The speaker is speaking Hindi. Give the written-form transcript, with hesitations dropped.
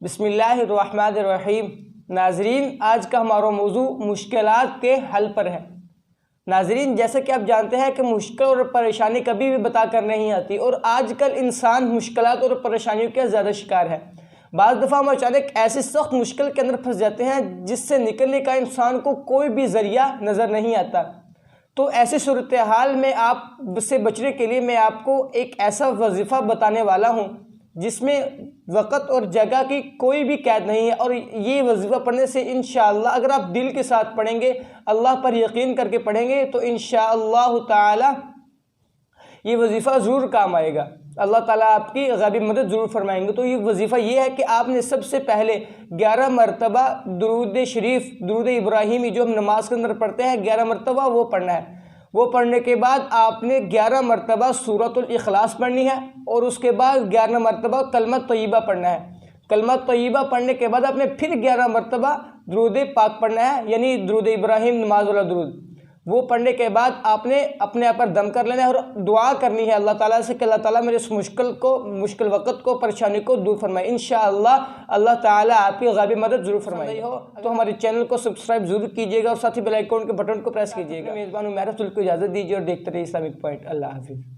बिस्मिल्लाहिर्रहमानिर्रहीम। नाजरीन, आज का हमारा मौजू मुश्किलात के हल पर है। नाजरीन, जैसे कि आप जानते हैं कि मुश्किल और परेशानी कभी भी बता कर नहीं आती और आजकल इंसान मुश्किलात और परेशानियों के ज़्यादा शिकार है। बाज़ दफ़ा हम अचानक ऐसी सख्त मुश्किल के अंदर फंस जाते हैं जिससे निकलने का इंसान को कोई भी ज़रिया नज़र नहीं आता। तो ऐसी सूरत हाल में आप से बचने के लिए मैं आपको एक ऐसा वजीफ़ा बताने वाला हूँ जिसमें वक़्त और जगह की कोई भी कैद नहीं है। और ये वजीफ़ा पढ़ने से इंशाअल्लाह अगर आप दिल के साथ पढ़ेंगे, अल्लाह पर यकीन करके पढ़ेंगे, तो इंशाअल्लाह ताला ये वजीफ़ा ज़रूर काम आएगा। अल्लाह ताला आपकी गैबी मदद ज़रूर फरमाएंगे। तो ये वजीफ़ा ये है कि आपने सबसे पहले 11 मरतबा दुरूद शरीफ, दुरूद इब्राहिमी जो हम नमाज के अंदर पढ़ते हैं 11 मरतबा वो पढ़ना है। वो पढ़ने के बाद आपने 11 मरतबा सूरतुल इखलास पढ़नी है और उसके बाद 11 मरतबा कलमा तय्यबा पढ़ना है। कलमा तय्यबा पढ़ने के बाद आपने फिर 11 मरतबा दुरूद पाक पढ़ना है, यानी दुरूद इब्राहिम नमाज वाला दुरूद। वो पढ़ने के बाद आपने अपने आप पर दम कर लेना है और दुआ करनी है अल्लाह ताला से कि अल्लाह ताला मेरे इस मुश्किल वक़्त को, परेशानी को दूर फरमाए। इंशाअल्लाह अल्लाह ताला आपकी गैबी मदद जरूर फरमाए। हो तो हमारे चैनल को सब्सक्राइब जरूर कीजिएगा और साथ ही बेल आइकन के बटन को प्रेस कीजिएगा। मेज़बान मेहरतुल को इजाज़त दीजिए और देखते रहिए इस्लामिक पॉइंट। अल्लाह हाफिज़।